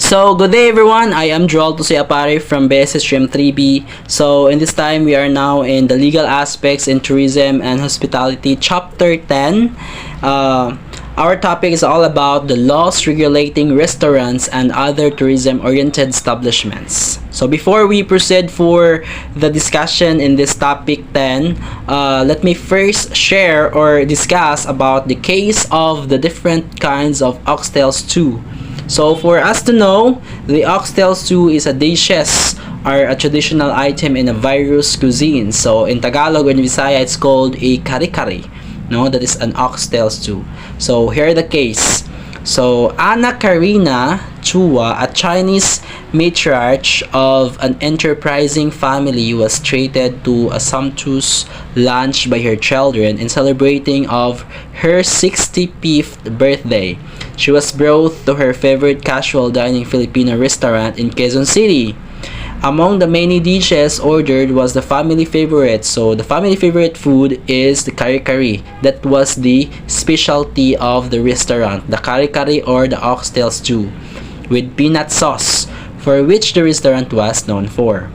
So, good day everyone. I am JERALD APARRI from BSS Stream 3B. So, in this time, we are now in the legal aspects in tourism and hospitality, chapter 10. Our topic is all about the laws regulating restaurants and other tourism-oriented establishments. So, before we proceed for the discussion in this topic 10, let me first share or discuss about the case of the different kinds of oxtail stew. So for us to know, the oxtail stew is a dishes or a traditional item in a various cuisine. So in Tagalog or in Visaya, it's called a kari-kari. No, that is an oxtail stew. So here the case. So Anna Karina Chua, a Chinese matriarch of an enterprising family, was treated to a sumptuous lunch by her children in celebrating of her 65th birthday. She was brought to her favorite casual dining Filipino restaurant in Quezon City. Among the many dishes ordered was the family favorite. So the family favorite food is the kari-kari. That was the specialty of the restaurant, the kari-kari or the oxtail stew with peanut sauce, for which the restaurant was known for.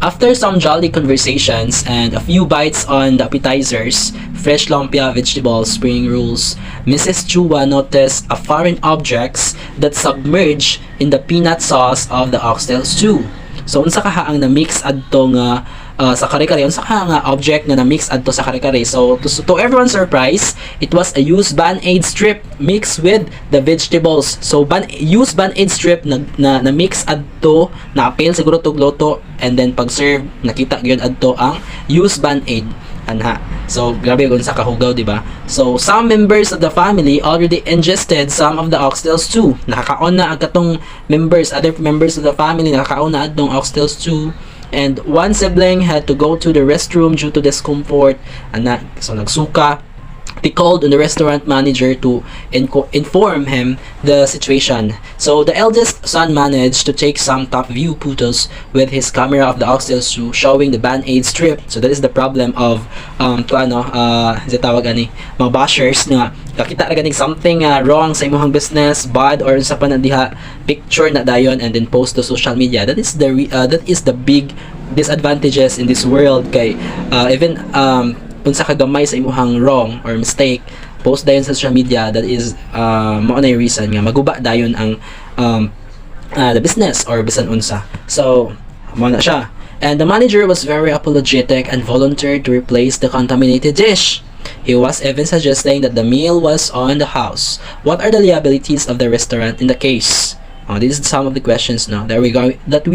After some jolly conversations and a few bites on the appetizers, fresh lumpia, vegetables, spring rolls, Mrs. Chua noticed a foreign objects that submerged in the peanut sauce of the oxtail stew. So unsa kahaang na mix adto nga sa kare-kare, unsa ka nga object na na-mix adto sa kare-kare. So to everyone's surprise, it was a used band-aid strip mixed with the vegetables. So used band-aid strip na mix adto, na appeal siguro tog loto, and then pag serve nakita gyud adto ang used band-aid anha. So grabe kung sa kahugaw, di ba? So some members of the family already ingested some of the oxtail stew. Nakakaon na ang katong other members of the family nakakaon na adtong oxtail stew. And one sibling had to go to the restroom due to discomfort. So nagsuka. They called on the restaurant manager to inform him the situation. So the eldest son managed to take some top view photos with his camera of the oxtail stew showing the band-aid strip. So that is the problem of tawag ani mga bashers nga nakita ra ganig something wrong sa imong business, bad or sa panadiha picture na dayon and then post to social media. That is the big disadvantages in this world kay even unsa ka gamay sa imuhang wrong or mistake, post dayon sa social media. That is mao na yung reason nga maguba dayon ang the business or bisan unsa. So mao na siya. And the manager was very apologetic and volunteered to replace the contaminated dish. He was even suggesting that the meal was on the house. What are the liabilities of the restaurant in the case? These are some of the questions now that we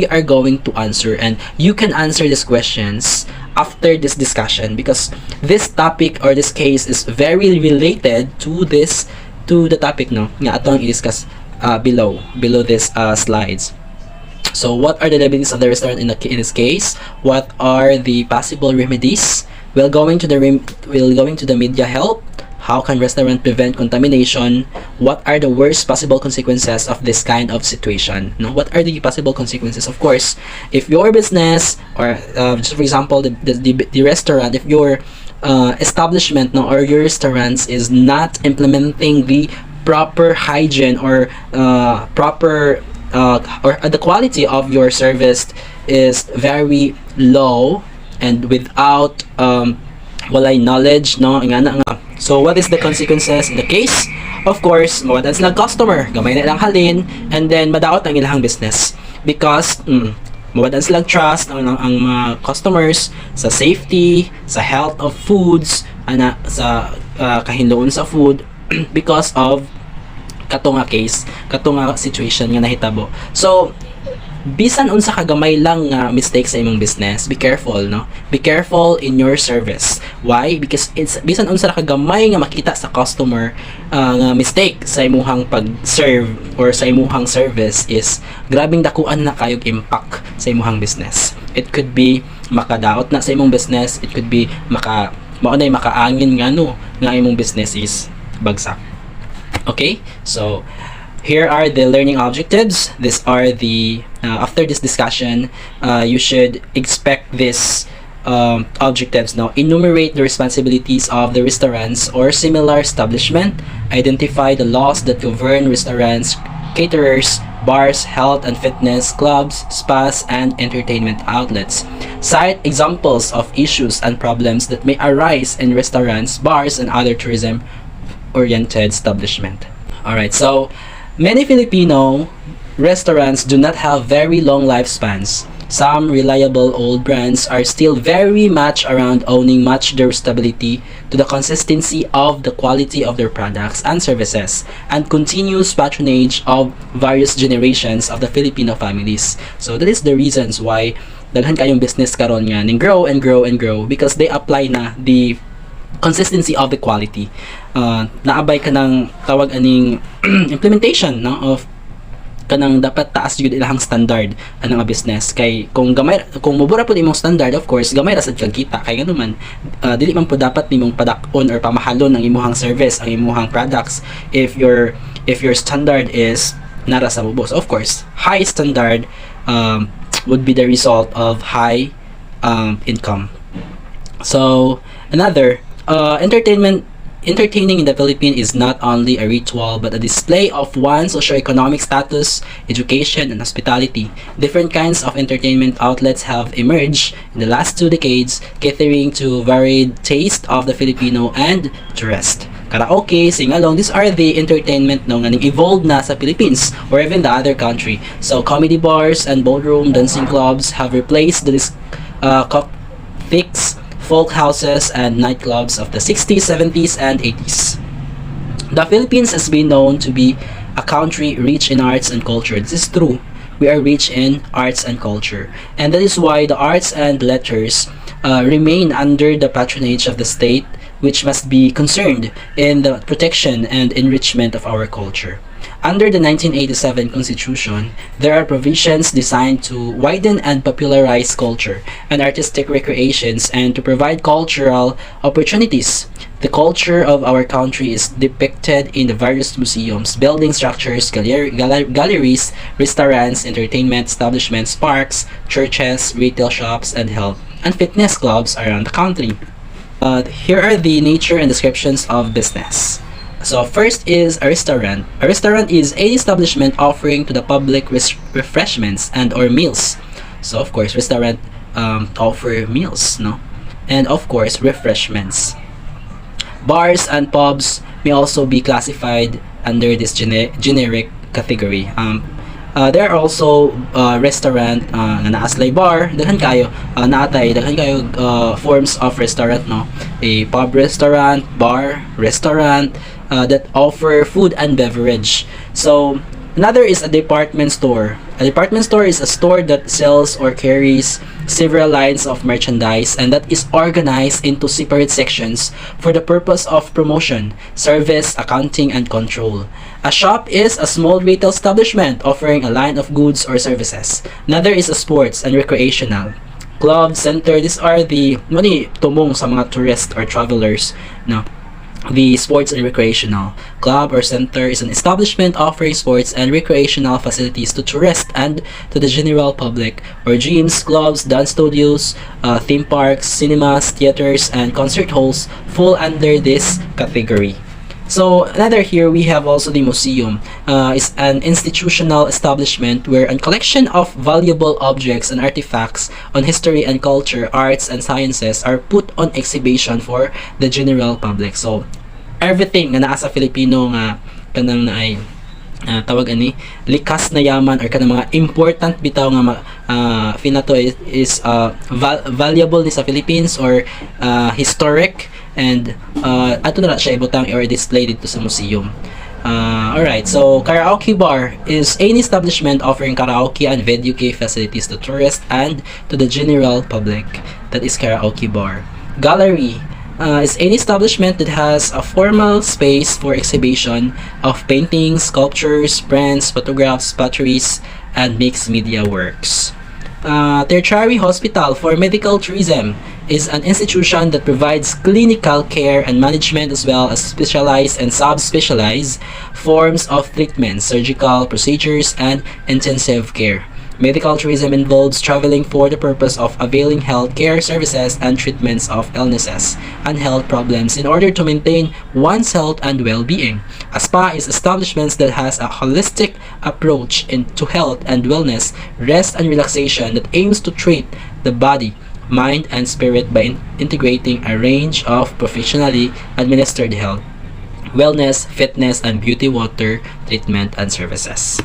are going to answer, and you can answer these questions after this discussion because this topic or this case is very related to the topic nga atong i-discuss below this slides. So what are the liabilities of the restaurant in this case? What are the possible remedies? We'll going to the media help. How can restaurant prevent contamination? What are the worst possible consequences of this kind of situation? What are the possible consequences? Of course, if your business or just for example the restaurant, if your establishment or your restaurants is not implementing the proper hygiene or the quality of your service is very low and without walay knowledge so what is the consequences in the case? Of course, mawadan silang customer, gamay na ilang halin, and then madaot ang ilang business because mawadan silang trust ang mga customers sa safety, sa health of foods, sa kahinloon sa food because of katunga case, katunga situation nga nahitabo. So bisan unsa ka gamay lang mistake sa imong business, be careful, be careful in your service. Why? Because it's bisan unsa ka gamay nga makita sa customer nga mistake sa imong pag-serve or sa imong service is grabing dakuan na kayog impact sa imong business. It could be makadaot na sa imong business, it could be makaangin nga imong business is bagsak. Okay? So here are the learning objectives. These are the after this discussion, you should expect this objectives. Now, enumerate the responsibilities of the restaurants or similar establishment. Identify the laws that govern restaurants, caterers, bars, health and fitness, clubs, spas, and entertainment outlets. Cite examples of issues and problems that may arise in restaurants, bars, and other tourism-oriented establishments. Alright, so many Filipino restaurants do not have very long lifespans. Some reliable old brands are still very much around, owing much their stability to the consistency of the quality of their products and services and continuous patronage of various generations of the Filipino families. So that is the reasons why daghan kayong business karon nga ning grow and grow and grow, because they apply na the consistency of the quality. Naabay ka ng tawag aning implementation no, of kanang dapat taas jud ilahang standard anang business, kay kung mubura pud imong standard, of course gamay ra sad kag kita, kay ganuman dili man pud dapat nimong padak-on or pamahalon ang imuhang service, ang imuhang products if your standard is nara sa mubos. Of course high standard would be the result of high income. So another entertaining in the Philippines is not only a ritual but a display of one's socioeconomic status, education, and hospitality. Different kinds of entertainment outlets have emerged in the last 2 decades, catering to varied taste of the Filipino and tourist. Karaoke, sing-along, these are the entertainment no, nga evolved na sa Philippines or even the other country. So comedy bars and ballroom dancing clubs have replaced the fix folk houses and nightclubs of the 60s, 70s, and 80s. The Philippines has been known to be a country rich in arts and culture. This is true. We are rich in arts and culture. And that is why the arts and letters remain under the patronage of the state, which must be concerned in the protection and enrichment of our culture. Under the 1987 Constitution, there are provisions designed to widen and popularize culture and artistic recreations and to provide cultural opportunities. The culture of our country is depicted in the various museums, building structures, galleries, restaurants, entertainment establishments, parks, churches, retail shops, and health and fitness clubs around the country. Here are the nature and descriptions of business. So first is a restaurant. A restaurant is any establishment offering to the public refreshments and or meals. So of course restaurant offer meals, no? And of course refreshments. Bars and pubs may also be classified under this generic category. There are also restaurant na naaslay bar, daghan kayo forms of restaurant, no? A pub restaurant, bar restaurant that offer food and beverage. So another is a department store. A department store is a store that sells or carries several lines of merchandise and that is organized into separate sections for the purpose of promotion, service, accounting, and control. A shop is a small retail establishment offering a line of goods or services. Another is a sports and recreational club, center. These are the tumong sa mga tourists or travelers, no? The sports and recreational club or center is an establishment offering sports and recreational facilities to tourists and to the general public, or gyms, clubs, dance studios, theme parks, cinemas, theaters, and concert halls fall under this category. So another here we have also the museum. Is an institutional establishment where a collection of valuable objects and artifacts on history and culture, arts and sciences are put on exhibition for the general public. So everything na naa sa Filipino nga kanang naay tawag ani likas na yaman or kanang mga important bitaw nga finato is valuable ni sa Philippines or historic, and ato na siya ibutang or display dito sa museum. Alright, so karaoke bar is any establishment offering karaoke and videoke facilities to tourists and to the general public. That is karaoke bar. Gallery is any establishment that has a formal space for exhibition of paintings, sculptures, prints, photographs, potteries, and mixed media works. Tertiary hospital for medical tourism is an institution that provides clinical care and management as well as specialized and subspecialized forms of treatment, surgical procedures, and intensive care. Medical tourism involves traveling for the purpose of availing health care services and treatments of illnesses and health problems in order to maintain one's health and well-being. A spa is establishments that has a holistic approach to health and wellness, rest and relaxation that aims to treat the body, mind, and spirit by integrating a range of professionally administered health, wellness, fitness, and beauty water treatment and services.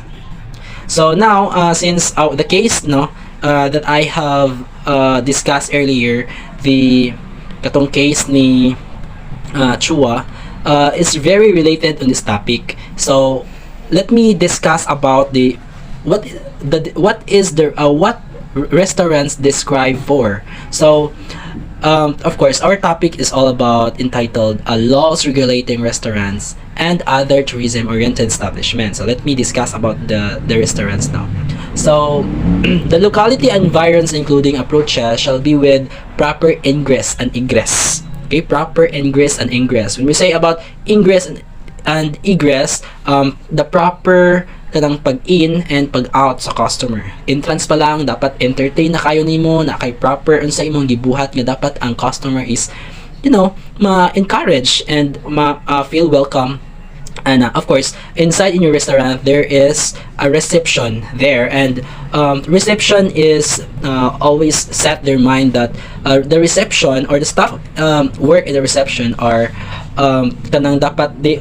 So now, since the case that I have discussed earlier, the katong case ni Chua is very related on this topic. So let me discuss about what restaurants describe for. So of course, our topic is all about entitled laws regulating restaurants and other tourism-oriented establishments. So let me discuss about the restaurants now. So the locality and environs including approaches shall be with proper ingress and egress. Okay, proper ingress and ingress. When we say about ingress and egress, the proper kanang pag-in and pag-out sa customer. Entrance pa lang, dapat entertain na kayo nimo, na kay proper unsa imong gibuhat nga dapat ang customer is, ma-encourage and feel welcome. And of course, inside in your restaurant, there is a reception there, and reception is always set their mind that the reception or the staff work in the reception are kanang dapat they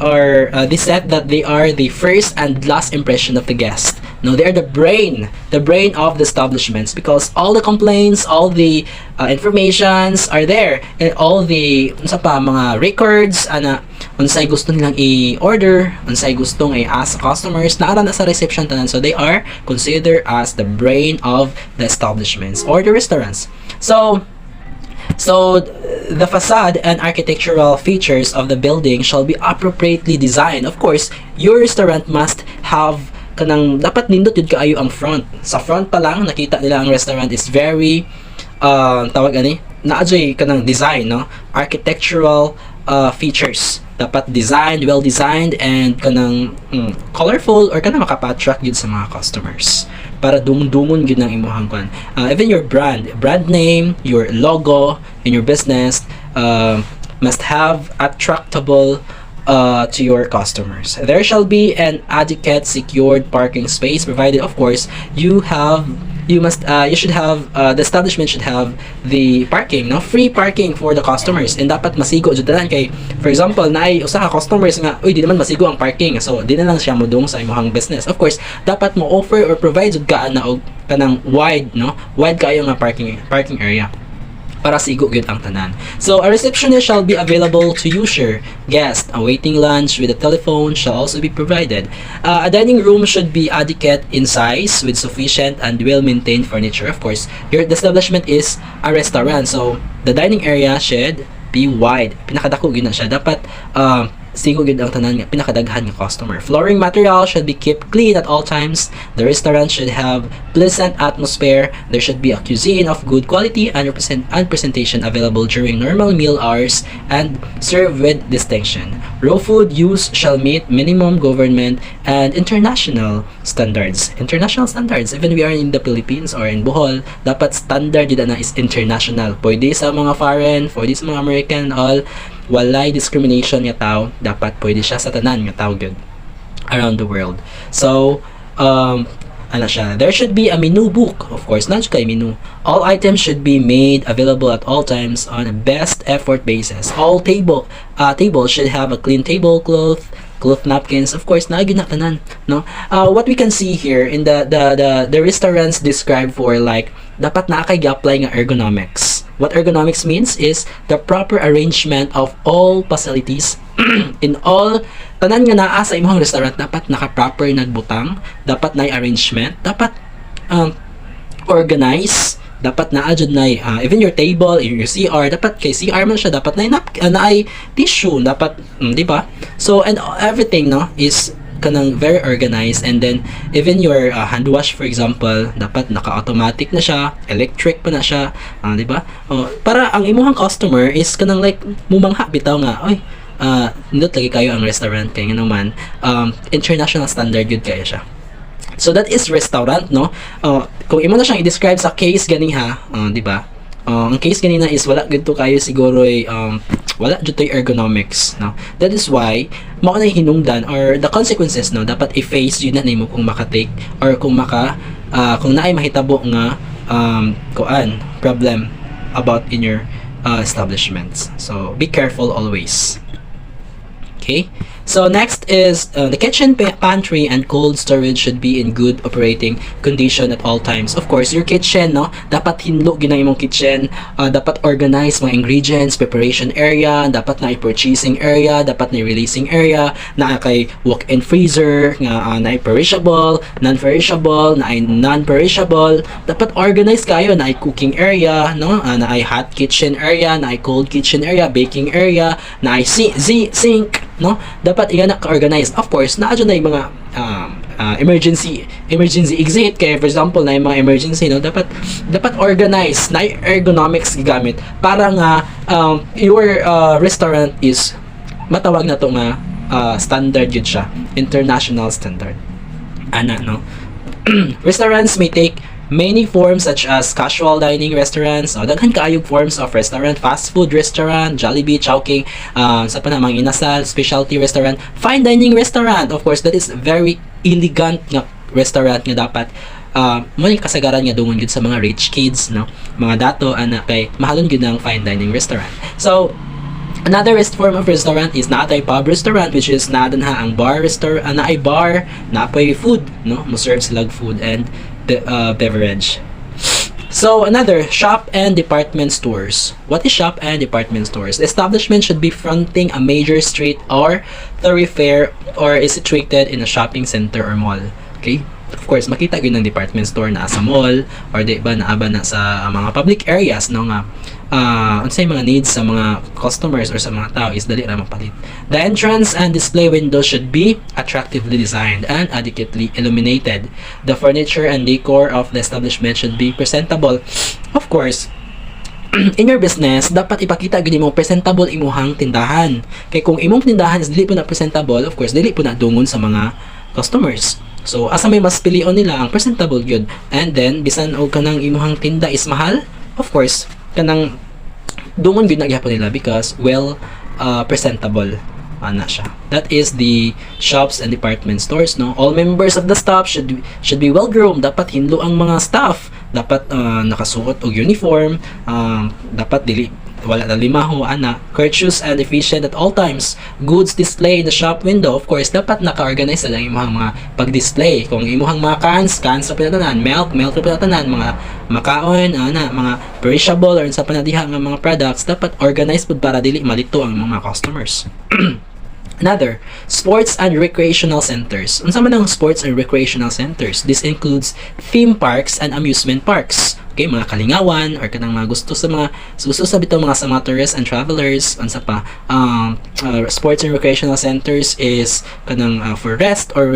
said that they are the first and last impression of the guest. No, they are the brain of the establishments, because all the complaints, all the informations are there, and all the mga records unsay gusto nilang i-order, unsay gustong i-ask customers na sa reception tanan. So they are considered as the brain of the establishments or the restaurants. So the facade and architectural features of the building shall be appropriately designed. Of course, your restaurant must have kanang dapat nindot yun kaayo ang front. Sa front pa lang nakita nila ang restaurant is very tawag ani naadjay kanang design, no? Architectural features dapat designed, well designed, and kanang colorful or kanang makapa-attract yun sa mga customers para dungon yun ang imuhang kwan. Even your brand name, your logo in your business must have attractable to your customers. There shall be an adequate secured parking space provided. Of course, you should have the establishment should have the parking, no, free parking for the customers, and dapat masigo jud tanan kay, for example, naay usa ka customers nga di naman masigo ang parking, so di na lang siya modong sa imong business. Of course, dapat mo offer or provide jud ka na og kanang wide kayo nga parking area para sigo gyud ang tanan. So a receptionist shall be available to usual guests. A waiting lunch with a telephone shall also be provided. A dining room should be adequate in size with sufficient and well-maintained furniture. Of course, the establishment is a restaurant, so the dining area should be wide. Pinakadako gyud na siya. Dapat sigo gyud ang tanan nga pinakadaghan nga customer. Flooring material should be kept clean at all times. The restaurant should have pleasant atmosphere. There should be a cuisine of good quality and presentation available during normal meal hours and served with distinction. Raw food use shall meet minimum government and international standards. International standards, even we are in the Philippines or in Bohol, dapat standard yun na is international. Pwede sa mga foreign, pwede sa mga American, all walay discrimination nga tao, dapat pwede siya sa tanan nga tao gyud around the world. So there should be a menu book. Of course, not kay menu. All items should be made available at all times on a best effort basis. All tables should have a clean tablecloth, napkins. Of course, na gyud na tanan, no? What we can see here in the restaurants described for, like, dapat na kay apply nga ergonomics. What ergonomics means is the proper arrangement of all facilities in all tanan nga naa sa imong restaurant. Dapat naka-proper nagbutang, dapat na arrangement, dapat organize, dapat naa jud na even your table, your CR, dapat kay CR man siya, dapat na tissue, dapat di ba? So, and everything is kanang very organized. And then even your hand wash, for example, dapat naka-automatic na siya, electric pa na siya, di ba? Para ang imuhang customer is kanang like mumangha bitaw nga, oy, nindot lagi kayo ang restaurant kay nga naman international standard yun kaya siya. So that is restaurant, no? Kung imo na siyang i-describe sa case ganiha, di ba? Ang case ganina is wala gid to kayo siguro ay wala jud toy ergonomics, no? That is why mao na hinungdan or the consequences, no, dapat i-face yun na nimo kung maka-take or kung naay mahitabo nga problem about in your establishments. So be careful always. Okay, so next is the kitchen, pantry, and cold storage should be in good operating condition at all times. Of course, your kitchen, no, dapat hinlo ginang imong kitchen, dapat organize mga ingredients, preparation area, dapat na purchasing area, dapat na releasing area, na kay walk-in freezer, nga na perishable, non-perishable, na non-perishable, dapat organize kayo, na cooking area, no, na hot kitchen area, na cold kitchen area, baking area, na sink, no, dapat iyan na ka-organize. Of course, naadyo na yung mga emergency exit, kaya for example na yung mga emergency, no, dapat organize na ergonomics gigamit para nga your restaurant is matawag na to nga standard yun siya, international standard ana, no. Restaurants may take many forms such as casual dining restaurants, daghan kaayog forms of restaurant, fast food restaurant, Jollibee, Chowking, sa panamang inasal, specialty restaurant, fine dining restaurant. Of course, that is very elegant nga restaurant nga dapat mo ni kasagaran nga dungon gyud sa mga rich kids, no, mga dato ana kay mahalon gyud ang fine dining restaurant. So another form of restaurant is naatay pub restaurant, which is nadan ha ang bar restaurant, naay bar, napay food, no, mo serve sila food and the beverage. So another, shop and department stores. What is shop and department stores? The establishment should be fronting a major street or thoroughfare or is situated in a shopping center or mall. Okay? Of course, makita gyud ng department store na sa mall or di ba naaba na sa mga public areas, no, nga unsay mga needs sa mga customers or sa mga tao is dali ra mapalit. The entrance and display windows should be attractively designed and adequately illuminated. The furniture and decor of the establishment should be presentable. Of course, in your business, dapat ipakita gyud mo presentable imuhang tindahan. Kay kung imong tindahan is dili po na presentable, of course, dili po na dungon sa mga customers. So, asa may mas pilion nila ang presentable gyud. And then, bisan og kanang imuhang tinda is mahal, of course, kanang dungon gyud na gyapon nila because presentable ana siya. That is the shops and department stores, no. All members of the staff should be well groomed. Dapat hinlo ang mga staff, dapat nakasuot og uniform, dapat dili wala na limaho ana, courteous and efficient at all times. Goods display in the shop window, of course, dapat naka-organize na lang imong mga pag-display. Kung imuhang mga cans sa pinatanan, milk sa pinatanan, mga makaon ana, mga perishable or sa panadiha nga mga products, dapat organized pud para dili malito ang mga customers. Another, sports and recreational centers. Unsa man ang sports and recreational centers? This includes theme parks and amusement parks. Okay, mga kalingawan or kanang mga gusto sa bitaw mga sa mga tourists and travelers. Unsa pa, sports and recreational centers is kanang for rest or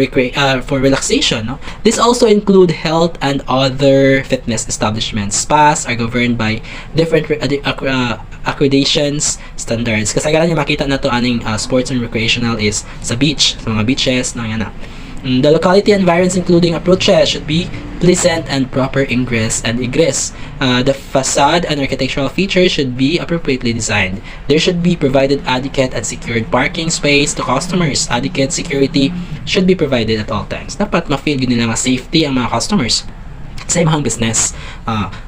for relaxation, no. This also include health and other fitness establishments. Spas are governed by different accreditations standards. Kasagaran niyo makita na to aning sports and recreational is sa beach, sa mga beaches, no, yan na. The locality environs including approaches should be pleasant and proper ingress and egress. The facade and architectural features should be appropriately designed. There should be provided adequate and secured parking space to customers. Adequate security should be provided at all times. Dapat ma-feel yun nila nga safety ang mga customers sa imong business.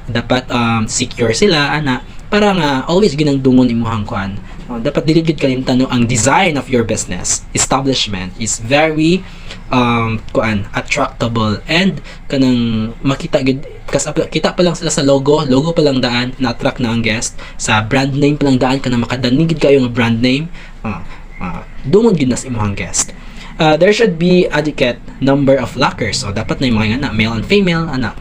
Dapat secure sila ana para nga always ginang dungon imuhang kuan. Dapat dili gid kalimtan no ang design of your business establishment is very attractable and kanang makita gid kita pa lang sila sa logo pa lang daan na-attract na ang guest, sa brand name pa lang daan kanang makadanig gid kayo nga brand name, dungon gid na sa imong guest. There should be adequate number of lockers, so dapat na yung mga nga male and female ana.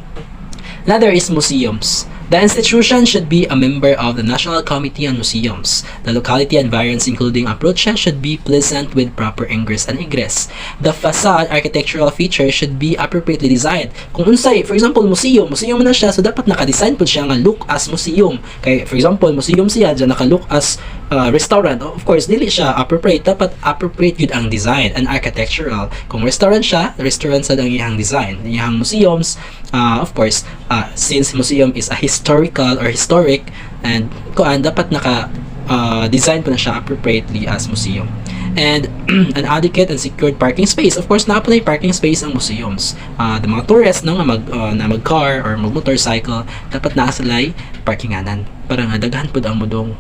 Another is museums. The institution should be a member of the National Committee on Museums. The locality environs including approaches should be pleasant with proper ingress and egress. The facade architectural features should be appropriately designed. Kung unsay, for example, museum man na siya, so dapat naka-design po siya nga look as museum. Kay for example, museum siya, dyan naka-look as restaurant, of course dili siya appropriate, dapat appropriate yun ang design and architectural. Kung restaurant siya, restaurant sa ang iyang design. Iyang museums, of course, since museum is a historical or historic, and kuan dapat naka design po na siya appropriately as museum. And an adequate and secured parking space. Of course, na-apply parking space ang museums. The mga tourists no, na mag-car or mag-motorcycle, dapat nakasalay parkinganan para nga daghan pud ang mudong.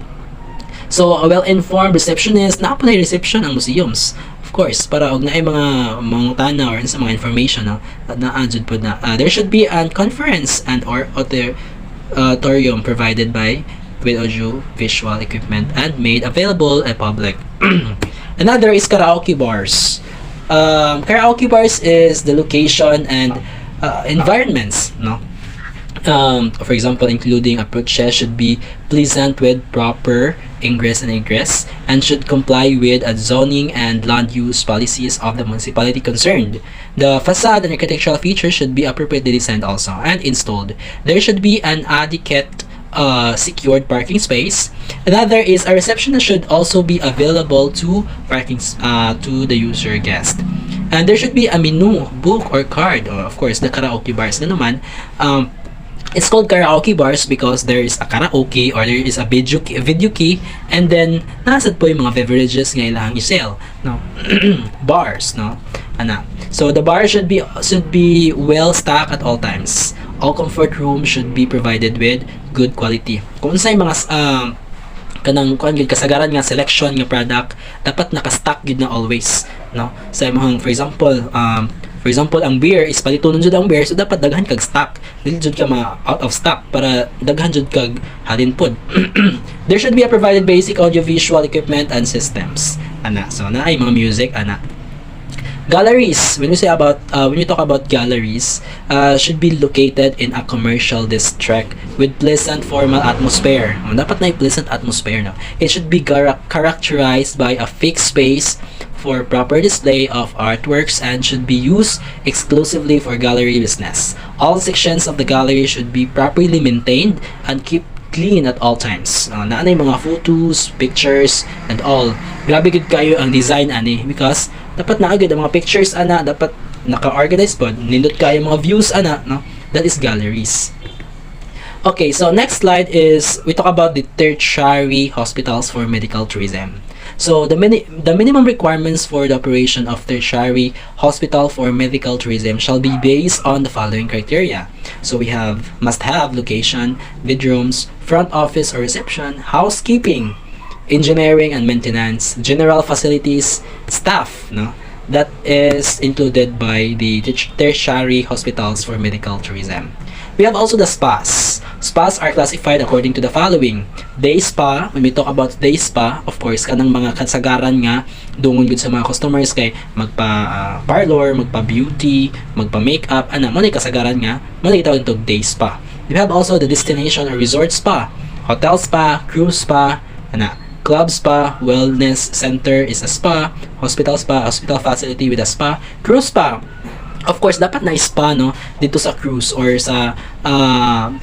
So, a well-informed receptionist, na-apply reception ang museums. Of course, para og naay mga mangutana or sa mga information no, na-adjud pud na. There should be a conference and or auditorium provided by with audio visual equipment and made available at public. Another is karaoke bars. Karaoke bars is the location and environments, no? For example, including approaches should be pleasant with proper ingress and egress and should comply with zoning and land use policies of the municipality concerned. The facade and architectural features should be appropriately designed also and installed. There should be an adequate secured parking space. Another is a receptionist should also be available to to the user guest. And there should be a menu, book, or card. Or of course, the karaoke bars na naman. It's called karaoke bars because there is a karaoke or there is a video key, and then nasad po yung mga beverages nga ilang i-sell, no? Bars, no? Ana. So the bar should be well stocked at all times. All comfort rooms should be provided with good quality. Kung unsay mga kanang kuan gid kasagaran nga selection nga product, dapat naka-stock gid na always, no? Sa imong for example, ang beer is palitonon jud ang beer, so dapat daghan kag stock. Dili jud ka out of stock para daghan jud kag halin pod. There should be a provided basic audiovisual equipment and systems. Ana, so naay mga music ana. Galleries, when we talk about galleries, should be located in a commercial district with pleasant formal atmosphere. Dapat na pleasant atmosphere, no? It should be characterized by a fixed space for proper display of artworks and should be used exclusively for gallery business. All sections of the gallery should be properly maintained and keep clean at all times. Naanay mga photos, pictures, and all. Grabe gud kayo ang design ani because dapat naagad ang mga pictures ana, dapat naka-organize pod, nindot kayo mga views ana, no? That is galleries. Okay, so next slide is we talk about the tertiary hospitals for medical tourism. So the minimum requirements for the operation of tertiary hospital for medical tourism shall be based on the following criteria. So we must have location, bedrooms, front office or reception, housekeeping, engineering and maintenance, general facilities, staff, no? That is included by the tertiary hospitals for medical tourism. We have also the spas. Spas are classified according to the following. Day spa, when we talk about day spa, of course, kanang mga kasagaran nga dungon gud sa mga customers kay magpa-parlor, magpa-beauty, magpa-makeup, ana mo ni kasagaran nga, mo tawag itong day spa. We have also the destination or resort spa, hotel spa, cruise spa, ana, club spa, wellness center is a spa, hospital facility with a spa, cruise spa. Of course, dapat na spa, no, dito sa cruise or sa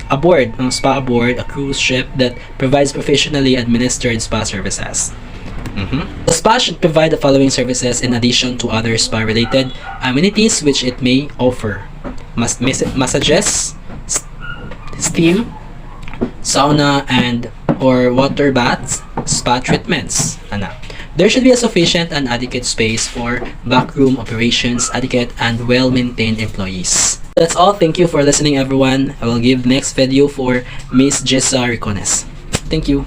aboard, ng spa aboard, a cruise ship that provides professionally administered spa services. The spa should provide the following services in addition to other spa-related amenities which it may offer. Massages, steam, sauna, and or water baths, spa treatments. There should be a sufficient and adequate space for backroom operations, adequate and well-maintained employees. That's all. Thank you for listening, everyone. I will give next video for Miss JESSA RECONES. Thank you.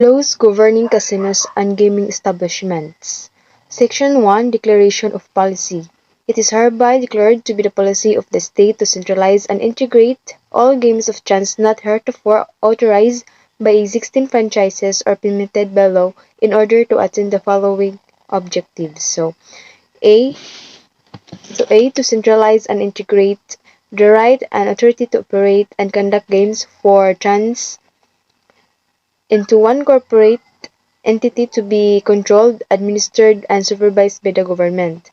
Laws governing casinos and gaming establishments. Section 1, Declaration of Policy. It is hereby declared to be the policy of the state to centralize and integrate all games of chance not heretofore authorized by existing franchises or permitted by law in order to attain the following objectives. So, A, to centralize and integrate the right and authority to operate and conduct games for chance into one corporate entity to be controlled, administered, and supervised by the government.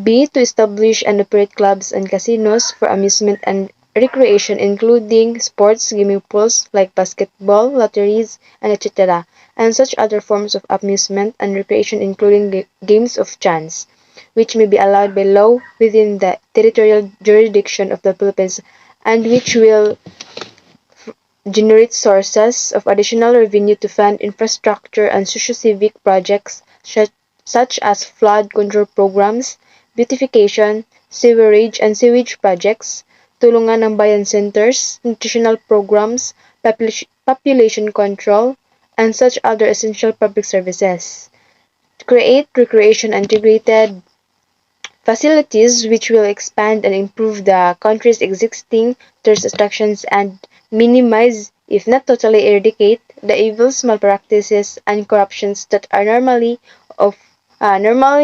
B, to establish and operate clubs and casinos for amusement and recreation including sports, gaming pools like basketball, lotteries, and etc., and such other forms of amusement and recreation including games of chance, which may be allowed by law within the territorial jurisdiction of the Philippines and which will generate sources of additional revenue to fund infrastructure and socio-civic projects such as flood control programs, beautification, sewerage and sewage projects, tulungan ng bayan centers, nutritional programs, population control, and such other essential public services. To create recreation integrated facilities which will expand and improve the country's existing tourist attractions and minimize, if not totally eradicate, the evils, malpractices, and corruptions that are normally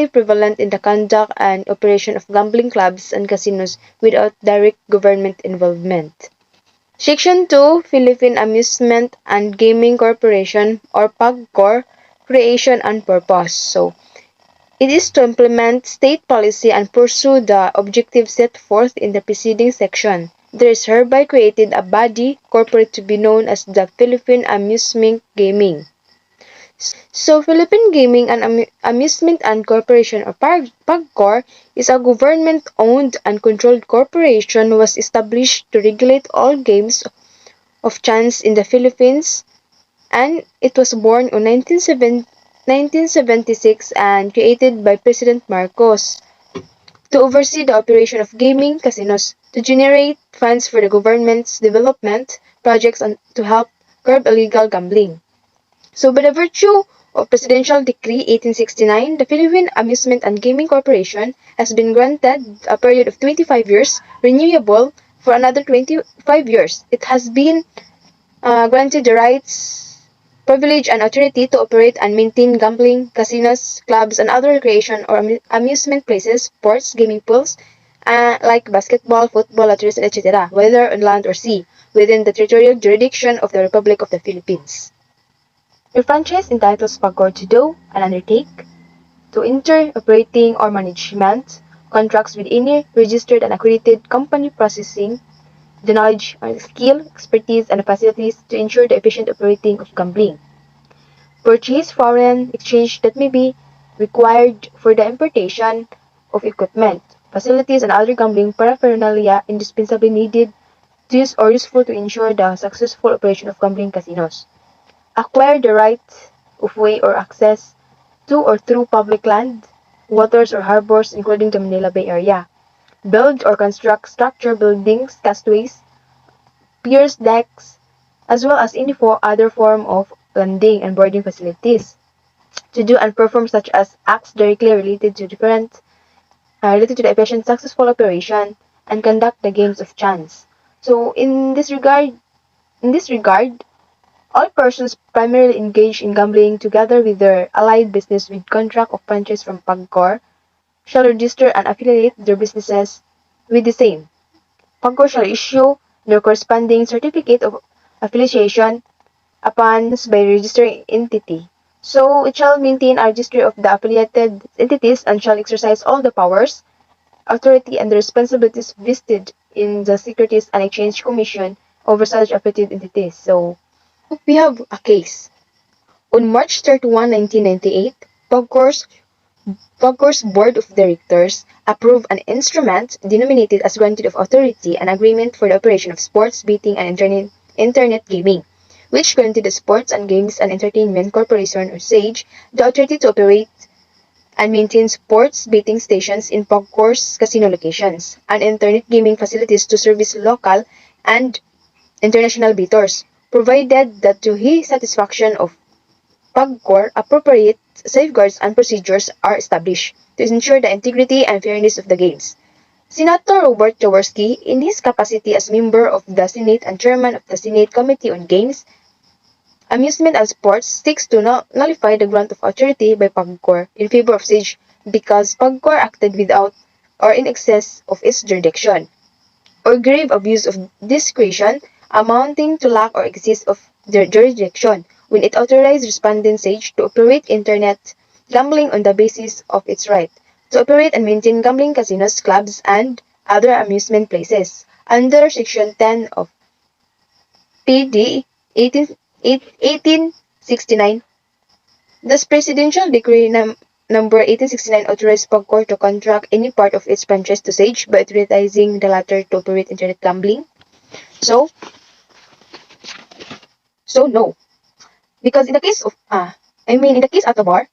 prevalent in the conduct and operation of gambling clubs and casinos without direct government involvement. Section 2, Philippine Amusement and Gaming Corporation or PAGCOR, Creation and Purpose. So, it is to implement state policy and pursue the objectives set forth in the preceding section. There is hereby created a body corporate to be known as the Philippine Amusement Gaming. So, Philippine Gaming and Amusement and Corporation or PAGCOR is a government-owned and controlled corporation was established to regulate all games of chance in the Philippines, and it was born on 1976 and created by President Marcos to oversee the operation of gaming casinos, to generate funds for the government's development projects and to help curb illegal gambling. So by the virtue of Presidential Decree 1869, the Philippine Amusement and Gaming Corporation has been granted a period of 25 years, renewable for another 25 years. It has been granted the rights, privilege, and authority to operate and maintain gambling, casinos, clubs, and other recreation or amusement places, sports, gaming pools, like basketball, football, lotteries, etc., whether on land or sea, within the territorial jurisdiction of the Republic of the Philippines. The franchise entitles PAGCOR to do and undertake to enter operating or management contracts with any registered and accredited company possessing the knowledge, skill, expertise, and facilities to ensure the efficient operating of gambling. Purchase foreign exchange that may be required for the importation of equipment, facilities, and other gambling paraphernalia indispensably needed to use or useful to ensure the successful operation of gambling casinos. Acquire the right of way or access to or through public land, waters, or harbors, including the Manila Bay Area. Build or construct structure buildings, castaways, piers, decks, as well as any other form of landing and boarding facilities. To do and perform such as acts directly related to the efficient successful operation and conduct the games of chance. So in this regard, all persons primarily engaged in gambling together with their allied business with contract of franchise from PAGCOR shall register and affiliate their businesses with the same. PAGCOR shall issue their corresponding certificate of affiliation upon by registering entity. So it shall maintain a registry of the affiliated entities and shall exercise all the powers, authority, and the responsibilities vested in the Securities and Exchange Commission over such affiliated entities. So we have a case. On March 31, 1998, PAGCOR's Board of Directors approved an instrument denominated as Granted of Authority, an agreement for the operation of sports, betting, and internet gaming, which granted the Sports and Games and Entertainment Corporation, or SAGE, the authority to operate and maintain sports betting stations in PAGCOR's casino locations and internet gaming facilities to service local and international bettors, provided that to his satisfaction of PAGCOR, appropriate safeguards and procedures are established to ensure the integrity and fairness of the games. Senator Robert Jaworski, in his capacity as member of the Senate and chairman of the Senate Committee on Games, Amusement and Sports, seeks to nullify the grant of authority by PAGCOR in favor of SAGE because PAGCOR acted without or in excess of its jurisdiction, or grave abuse of discretion amounting to lack or excess of their jurisdiction when it authorized respondent SAGE to operate internet gambling on the basis of its right to operate and maintain gambling casinos, clubs, and other amusement places, under Section 10 of PD 1869. Thus, Presidential Decree Number 1869 authorized PAGCOR to contract any part of its franchise to SAGE by authorizing the latter to operate internet gambling. So no. Because in the case of, in the case at the bar,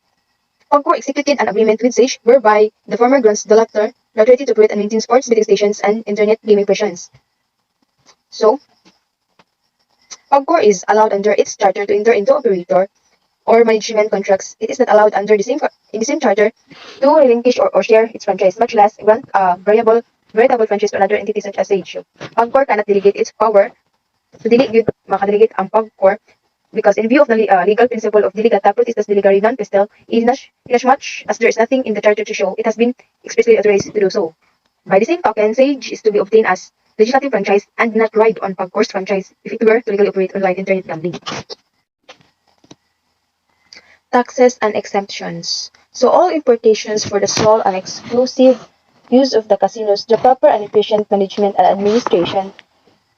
PAGCOR executed an agreement with SAGE whereby the former grants the latter the authority to operate and maintain sports betting stations and internet gaming operations. So, PAGCOR is allowed under its charter to enter into operator or management contracts. It is not allowed under the same charter to relinquish or share its franchise, much less grant veritable franchise to another entity such as SAGE. PAGCOR cannot delegate its power to delegate makadelegate ang PAGCOR because in view of the legal principle of delegata protestas delegari non pestel, inasmuch as there is nothing in the charter to show it has been expressly authorized to do so. By the same token, SAGE is to be obtained as legislative franchise and not ride on PAGCOR's franchise if it were to legally operate online internet gambling. Taxes and exemptions. So all importations for the sole and exclusive use of the casinos, the proper and efficient management and administration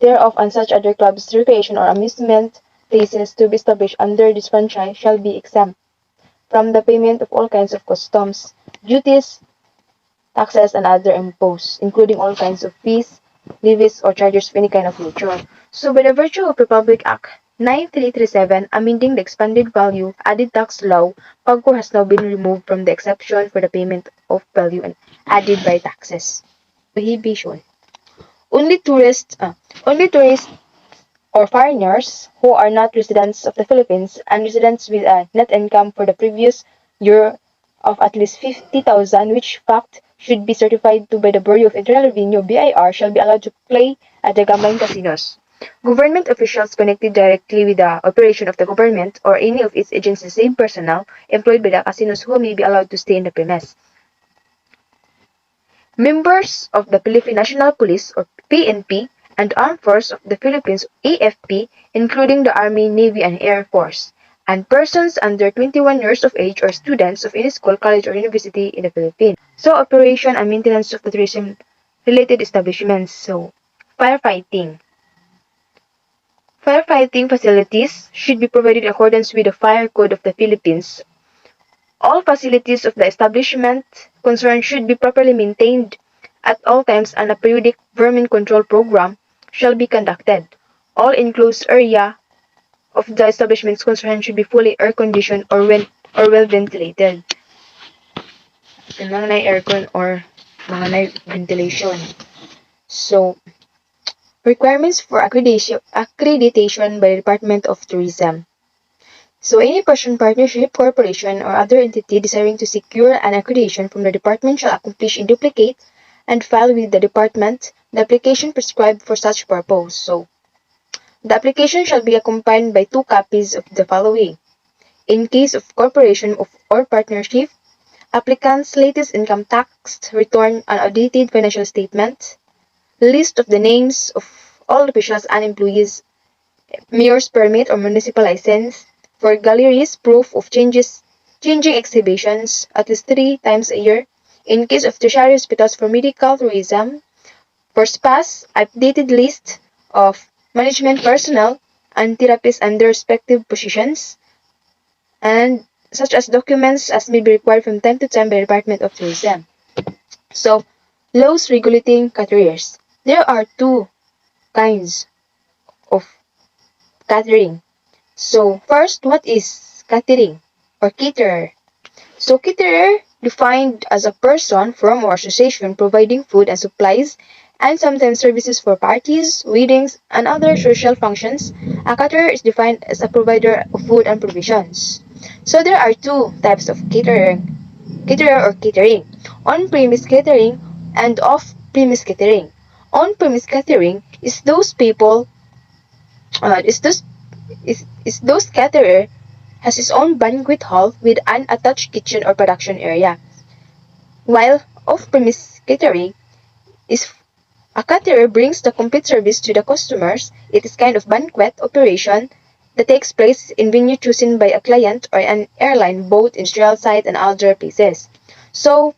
thereof, and such other clubs, recreation or amusement places to be established under this franchise shall be exempt from the payment of all kinds of customs, duties, taxes, and other imposts, including all kinds of fees, levies, or charges of any kind of nature. So by the virtue of Republic Act 9337, amending the expanded value added tax law, PAGCOR has now been removed from the exception for the payment of value and added by taxes. Prohibition. Only tourists or foreigners who are not residents of the Philippines and residents with a net income for the previous year of at least 50,000, which fact should be certified to by the Bureau of Internal Revenue (BIR), shall be allowed to play at the gambling casinos. Government officials connected directly with the operation of the government or any of its agencies, same personnel employed by the casinos who may be allowed to stay in the premise. Members of the Philippine National Police or PNP and Armed Force of the Philippines AFP, including the Army, Navy, and Air Force, and persons under 21 years of age or students of any school, college, or university in the Philippines. So, operation and maintenance of the tourism-related establishments. So, firefighting. Firefighting facilities should be provided in accordance with the Fire Code of the Philippines. All facilities of the establishment concerned should be properly maintained at all times, and a periodic vermin control program shall be conducted. All enclosed area of the establishments concerned should be fully air-conditioned or well ventilated. Kailangan na aircon or mga ventilation. So, requirements for accreditation by the Department of Tourism. So, any person, partnership, corporation, or other entity desiring to secure an accreditation from the department shall accomplish in duplicate and file with the department the application prescribed for such purpose. So, the application shall be accompanied by 2 copies of the following. In case of corporation or partnership, applicant's latest income tax return and audited financial statement, list of the names of all officials and employees, mayor's permit or municipal license, for galleries, proof of changing exhibitions at least 3 times a year. In case of tertiary hospitals for medical tourism, for spas, updated list of management personnel and therapists and their respective positions, and such as documents as may be required from time to time by the Department of Tourism. So, laws regulating caterers. There are 2 kinds of catering. So, first, what is catering or caterer? So, caterer defined as a person, firm, or association providing food and supplies and sometimes services for parties, weddings, and other social functions. A caterer is defined as a provider of food and provisions. So, there are 2 types of caterer or catering: on-premise catering and off-premise catering. On-premise catering is those people, those caterer has his own banquet hall with an attached kitchen or production area. While off-premise catering is a caterer brings the complete service to the customers. It is kind of banquet operation that takes place in venue chosen by a client or an airline, both industrial site and outdoor places. So,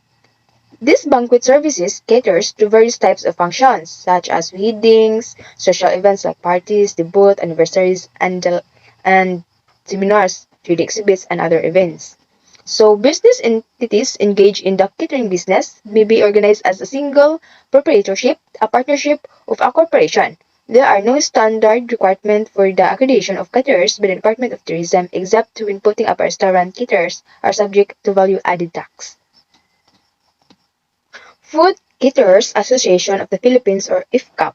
This banquet services caters to various types of functions, such as weddings, social events like parties, debut, anniversaries, and seminars, trade exhibits, and other events. So, business entities engaged in the catering business may be organized as a single proprietorship, a partnership, of a corporation. There are no standard requirements for the accreditation of caterers by the Department of Tourism, except when putting up a restaurant. Caterers are subject to value-added tax. Food Caterers Association of the Philippines, or IFCAP.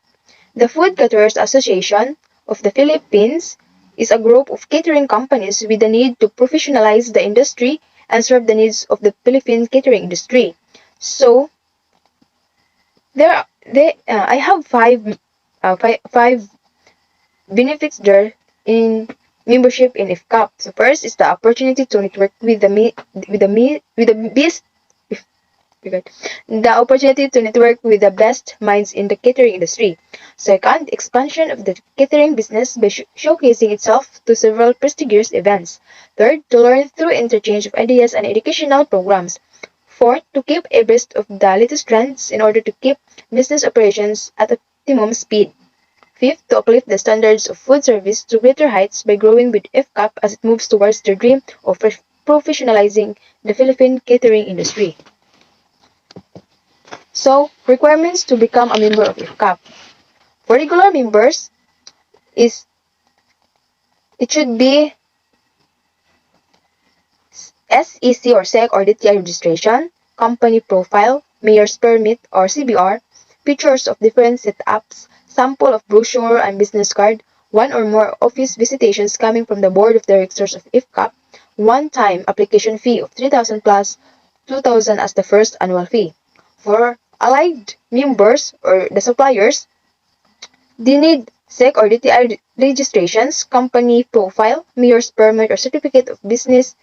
The Food Caterers Association of the Philippines is a group of catering companies with the need to professionalize the industry and serve the needs of the Philippine catering industry. So, I have five benefits there in membership in IFCAP. So first is the opportunity to network with the best the opportunity to network with the best minds in the catering industry. Second, expansion of the catering business by showcasing itself to several prestigious events. Third, to learn through interchange of ideas and educational programs. Fourth, to keep abreast of the latest trends in order to keep business operations at optimum speed. Fifth, to uplift the standards of food service to greater heights by growing with FCAP as it moves towards the dream of professionalizing the Philippine catering industry. So, requirements to become a member of IFCAP. For regular members, it should be SEC or SEC or DTI registration, company profile, mayor's permit or CBR, pictures of different setups, sample of brochure and business card, one or more office visitations coming from the board of directors of IFCAP, one-time application fee of 3,000 plus 2,000 as the first annual fee. For allied members or the suppliers, they need SEC or DTI registrations, company profile, mayor's permit or certificate of business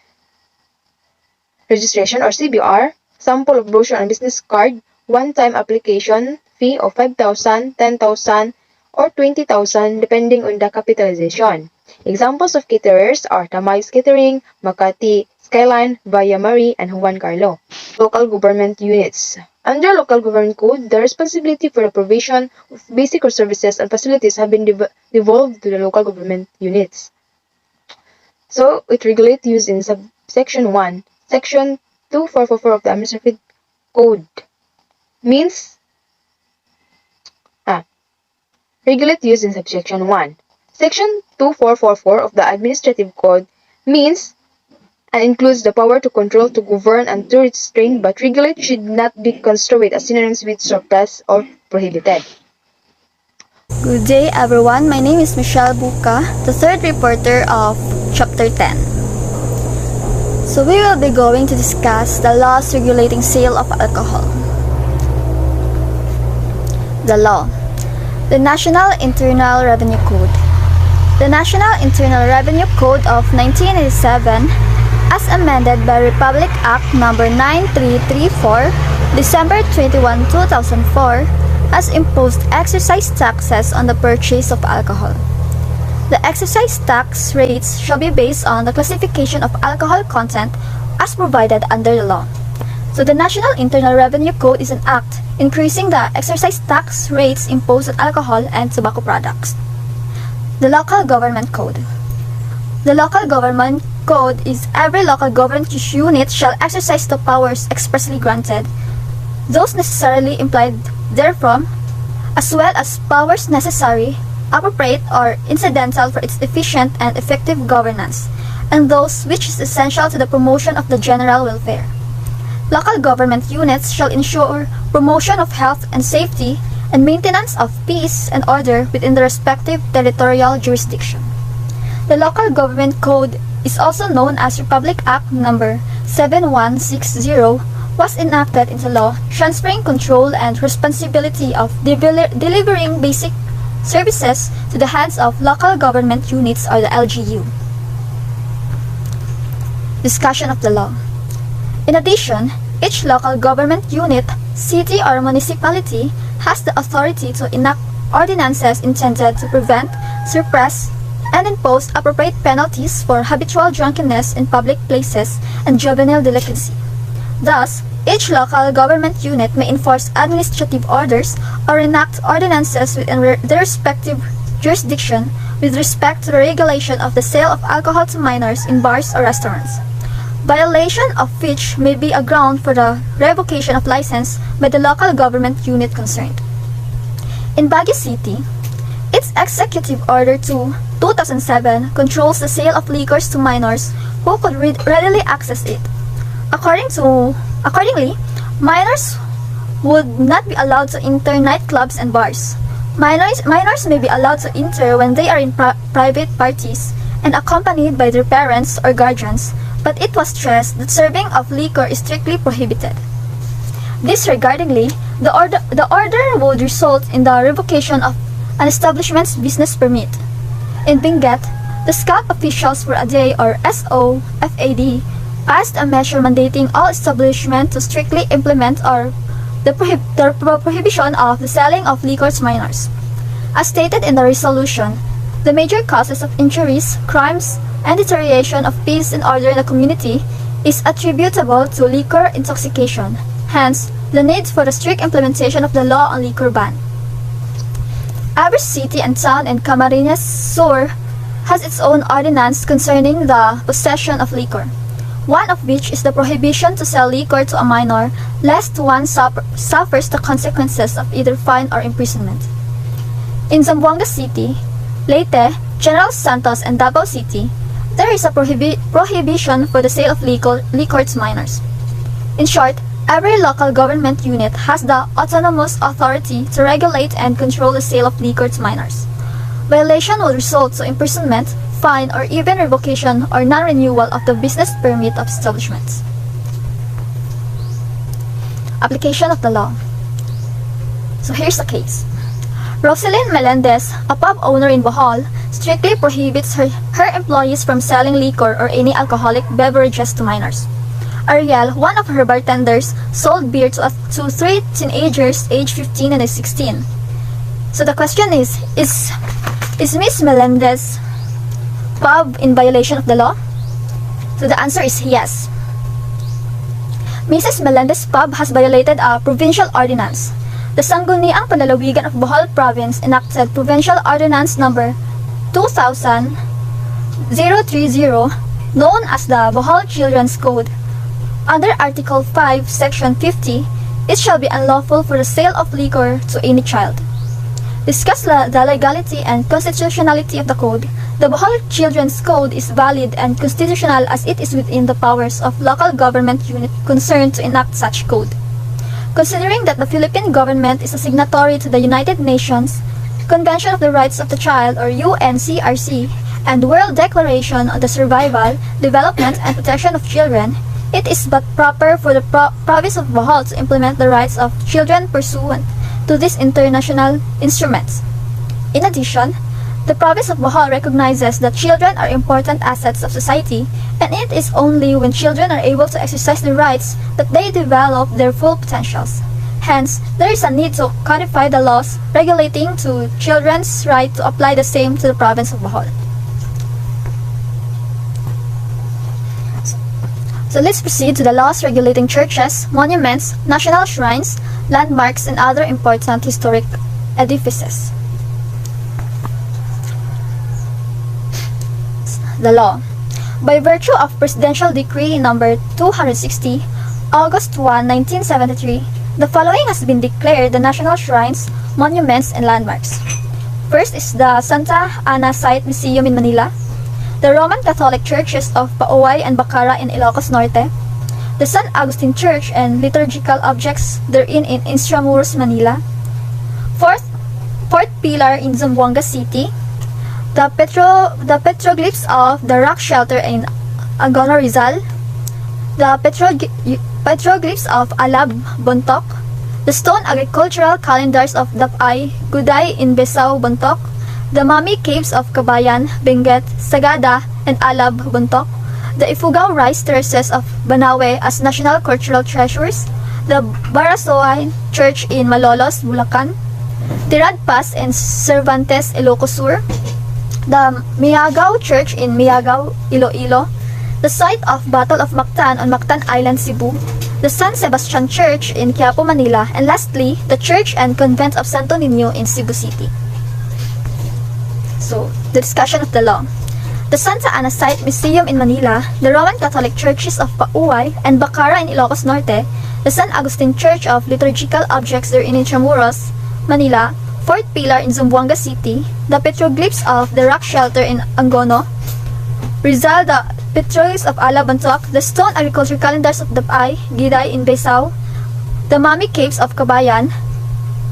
registration or CBR, sample of brochure and business card, one-time application fee of 5,000, 10,000, or 20,000 depending on the capitalization. Examples of caterers are Tamay's Catering, Makati, Skyline, Via Marie, and Juan Carlo. Local government units. Under Local Government Code, the responsibility for the provision of basic services and facilities have been devolved to the local government units. So, it regulates use in subsection 1. Section 2444 of the Administrative Code means regulate use in subsection 1. Section 2444 of the Administrative Code means and includes the power to control, to govern, and to restrain, but regulate should not be construed as synonyms with suppress or prohibited. Good day everyone, my name is MESHYL, the third reporter of Chapter 10. So we will be going to discuss the laws regulating sale of alcohol. The law. The National Internal Revenue Code. The National Internal Revenue Code of 1987, as amended by Republic Act No. 9334, December 21, 2004, has imposed excise taxes on the purchase of alcohol. The excise tax rates shall be based on the classification of alcohol content as provided under the law. So the National Internal Revenue Code is an act increasing the excise tax rates imposed on alcohol and tobacco products. The Local Government Code. The Local Government Code is every local government unit shall exercise the powers expressly granted, those necessarily implied therefrom, as well as powers necessary, appropriate, or incidental for its efficient and effective governance, and those which is essential to the promotion of the general welfare. Local government units shall ensure promotion of health and safety and maintenance of peace and order within the respective territorial jurisdiction. The Local Government Code is also known as Republic Act No. 7160, was enacted into law transferring control and responsibility of delivering basic services to the hands of local government units or the LGU. Discussion of the law. In addition, each local government unit, city or municipality has the authority to enact ordinances intended to prevent, suppress, and impose appropriate penalties for habitual drunkenness in public places and juvenile delinquency. Thus, each local government unit may enforce administrative orders or enact ordinances within their respective jurisdiction with respect to the regulation of the sale of alcohol to minors in bars or restaurants, violation of which may be a ground for the revocation of license by the local government unit concerned. In Baguio City, its Executive Order 2, 2007 controls the sale of liquors to minors who could readily access it. Accordingly, minors would not be allowed to enter nightclubs and bars. Minors may be allowed to enter when they are in private parties and accompanied by their parents or guardians, but it was stressed that serving of liquor is strictly prohibited. Disregardingly, the order would result in the revocation of an establishment's business permit. In Benguet, the SCAP officials for a day, or SOFAD, passed a measure mandating all establishments to strictly implement the prohibition of the selling of liquor to minors. As stated in the resolution, the major causes of injuries, crimes, and deterioration of peace and order in the community is attributable to liquor intoxication. Hence, the need for the strict implementation of the law on liquor ban. Every city and town in Camarines Sur has its own ordinance concerning the possession of liquor, one of which is the prohibition to sell liquor to a minor lest one suffers the consequences of either fine or imprisonment. In Zamboanga City, Leyte, General Santos, and Davao City, there is a prohibition for the sale of liquor to minors. In short, every local government unit has the autonomous authority to regulate and control the sale of liquor to minors. Violation will result to imprisonment, fine, or even revocation or non-renewal of the business permit of establishments. Application of the law. So here's the case. Roselyn Melendez, a pub owner in Bohol, strictly prohibits her employees from selling liquor or any alcoholic beverages to minors. Ariel, one of her bartenders, sold beer to three teenagers aged 15 and 16. So the question is Miss Melendez pub in violation of the law? So the answer is yes. Mrs. Melendez pub has violated a provincial ordinance. The Sangguniang Panlalawigan of Bohol Province enacted Provincial Ordinance Number 2000-030, known as the Bohol Children's Code. Under Article 5, Section 50, it shall be unlawful for the sale of liquor to any child. Discuss the legality and constitutionality of the code. The Bohol Children's Code is valid and constitutional as it is within the powers of local government unit concerned to enact such code. Considering that the Philippine government is a signatory to the United Nations Convention of the Rights of the Child, or UNCRC, and World Declaration on the Survival, Development, and Protection of Children, it is but proper for the province of Bohol to implement the rights of children pursuant to these international instruments. In addition, the province of Bohol recognizes that children are important assets of society, and it is only when children are able to exercise their rights that they develop their full potentials. Hence, there is a need to codify the laws regulating to children's right to apply the same to the province of Bohol. So let's proceed to the laws regulating churches, monuments, national shrines, landmarks, and other important historic edifices. The law. By virtue of Presidential Decree Number 260, August 1, 1973, the following has been declared the national shrines, monuments, and landmarks. First is the Santa Ana Site Museum in Manila, the Roman Catholic churches of Pauay and Bacara in Ilocos Norte, the San Agustin Church and liturgical objects therein in Intramuros, Manila, Fourth Pillar in Zamboanga City, the petroglyphs of the rock shelter in Angono, Rizal, the petroglyphs of Alab, Bontoc, the stone agricultural calendars of Dapay, Guday in Besao, Bontoc, the mummy caves of Kabayan, Benguet, Sagada, and Alab, Bontoc, the Ifugao rice terraces of Banawe as national cultural treasures, the Barasoan Church in Malolos, Bulacan, Tirad Pass and Cervantes, Ilocos Sur, the Miagao Church in Miagao, Iloilo, the site of Battle of Mactan on Mactan Island, Cebu, the San Sebastian Church in Quiapo, Manila, and lastly, the Church and Convent of Santo Niño in Cebu City. So, the discussion of the law. The Santa Ana Site Museum in Manila, the Roman Catholic Churches of Pauay and Bacara in Ilocos Norte, the San Agustin Church of Liturgical Objects there in Intramuros, Manila, Fort Pilar in Zamboanga City, the petroglyphs of the rock shelter in Angono, Rizal, the petroglyphs of Ala Bantok, the stone agriculture calendars of Dapay, Giday in Baysao, the mummy caves of Kabayan,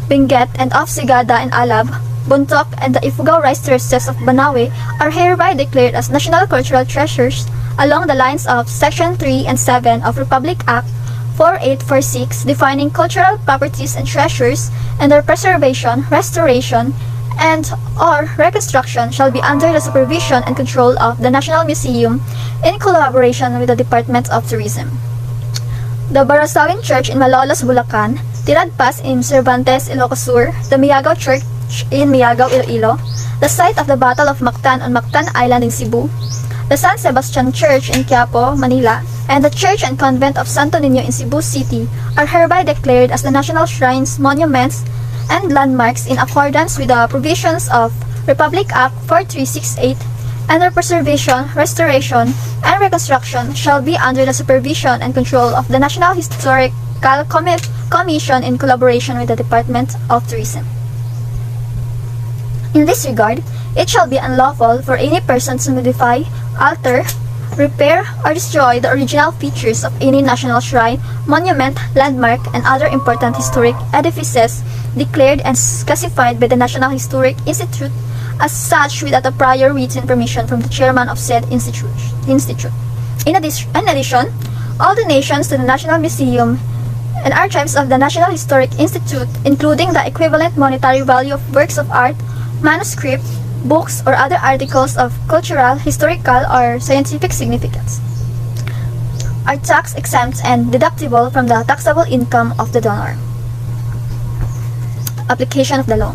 Benguet, and of Sigada in Alab, Bontok, and the Ifugao rice terraces of Banawe are hereby declared as national cultural treasures along the lines of Section 3 and 7 of Republic Act 4846 defining cultural properties and treasures, and their preservation, restoration, and or reconstruction shall be under the supervision and control of the National Museum in collaboration with the Department of Tourism. The Barasawin Church in Malolos, Bulacan, Tiradpas in Cervantes, Ilocos Sur, the Miagaw Church in Miagaw, Iloilo, the site of the Battle of Mactan on Mactan Island in Cebu, the San Sebastian Church in Quiapo, Manila, and the Church and Convent of Santo Niño in Cebu City are hereby declared as the national shrines, monuments, and landmarks in accordance with the provisions of Republic Act 4368, and their preservation, restoration, and reconstruction shall be under the supervision and control of the National Historical Commission in collaboration with the Department of Tourism. In this regard, it shall be unlawful for any person to modify, alter, repair, or destroy the original features of any national shrine, monument, landmark, and other important historic edifices declared and classified by the National Historic Institute as such without a prior written permission from the chairman of said institute. In addition, all donations to the National Museum and archives of the National Historic Institute, including the equivalent monetary value of works of art, manuscript, books, or other articles of cultural, historical, or scientific significance, are tax exempt and deductible from the taxable income of the donor. Application of the law.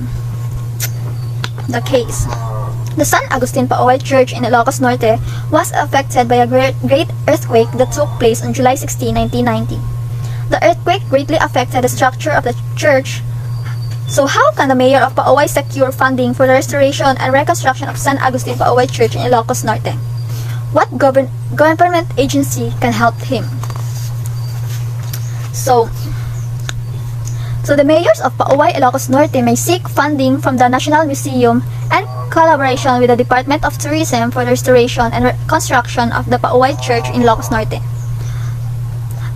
The case. The San Agustin Pauay Church in Ilocos Norte was affected by a great earthquake that took place on July 16, 1990. The earthquake greatly affected the structure of the church. So how can the mayor of Pauay secure funding for the restoration and reconstruction of San Agustin Pauay Church in Ilocos Norte? What government agency can help him? So the mayors of Pauay, Ilocos Norte may seek funding from the National Museum and collaboration with the Department of Tourism for the restoration and reconstruction of the Pauay Church in Ilocos Norte.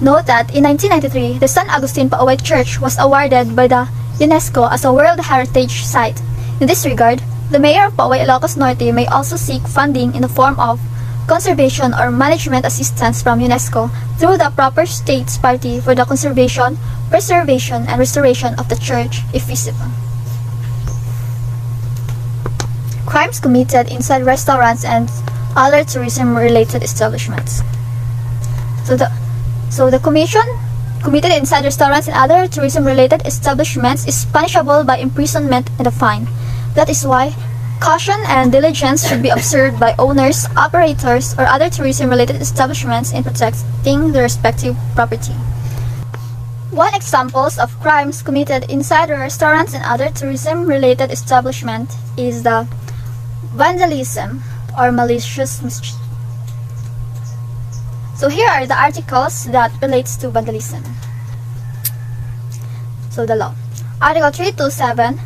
Note that in 1993, the San Agustin Pauay Church was awarded by the UNESCO as a World Heritage Site. In this regard, the mayor of Pauay, Ilocos Norte may also seek funding in the form of conservation or management assistance from UNESCO through the proper states party for the conservation, preservation, and restoration of the church if feasible. Crimes committed inside restaurants and other tourism-related establishments. So the commission committed inside restaurants and other tourism-related establishments is punishable by imprisonment and a fine. That is why caution and diligence should be observed by owners, operators, or other tourism-related establishments in protecting their respective property. One examples of crimes committed inside restaurants and other tourism-related establishments is the vandalism or malicious mischief. So here are the articles that relates to vandalism. So the law. Article 327,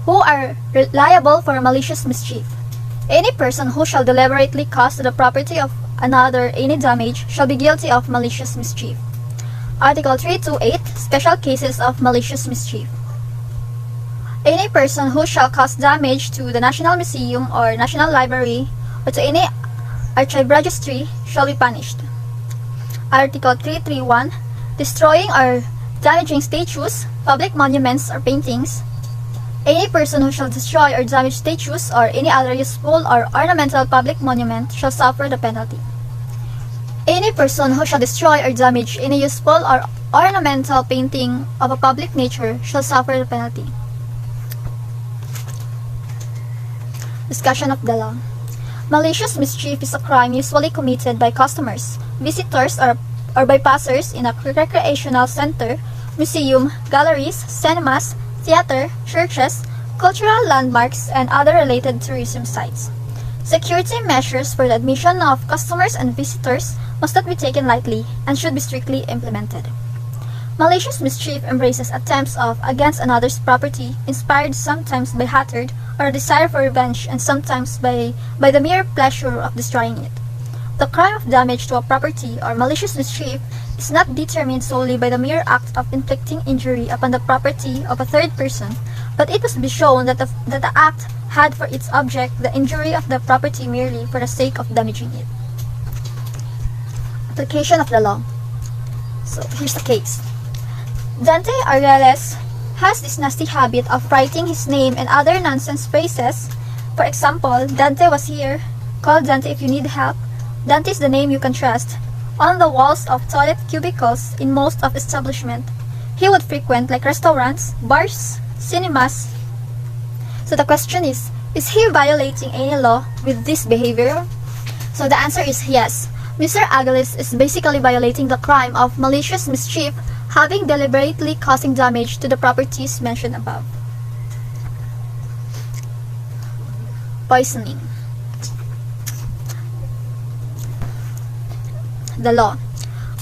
who are liable for malicious mischief. Any person who shall deliberately cause to the property of another any damage shall be guilty of malicious mischief. Article 328, special cases of malicious mischief. Any person who shall cause damage to the National Museum or National Library or to any archive registry shall be punished. Article 331, destroying or damaging statues, public monuments, or paintings. Any person who shall destroy or damage statues or any other useful or ornamental public monument shall suffer the penalty. Any person who shall destroy or damage any useful or ornamental painting of a public nature shall suffer the penalty. Discussion of the law. Malicious mischief is a crime usually committed by customers, visitors, or or by passers in a recreational center, museum, galleries, cinemas, theater, churches, cultural landmarks, and other related tourism sites. Security measures for the admission of customers and visitors must not be taken lightly and should be strictly implemented. Malicious mischief embraces attempts against another's property, inspired sometimes by hatred or a desire for revenge, and sometimes by the mere pleasure of destroying it. The crime of damage to a property or malicious mischief is not determined solely by the mere act of inflicting injury upon the property of a third person, but it must be shown that the act had for its object the injury of the property merely for the sake of damaging it. Application of the law. So here's the case. Dante Aurelius has this nasty habit of writing his name and other nonsense phrases. For example, Dante was here, call Dante if you need help, Dante is the name you can trust, on the walls of toilet cubicles in most of establishment he would frequent, like restaurants, bars, cinemas. So the question is he violating any law with this behavior? So the answer is yes. Mr. Aguilis is basically violating the crime of malicious mischief, having deliberately causing damage to the properties mentioned above. Poisoning. The law.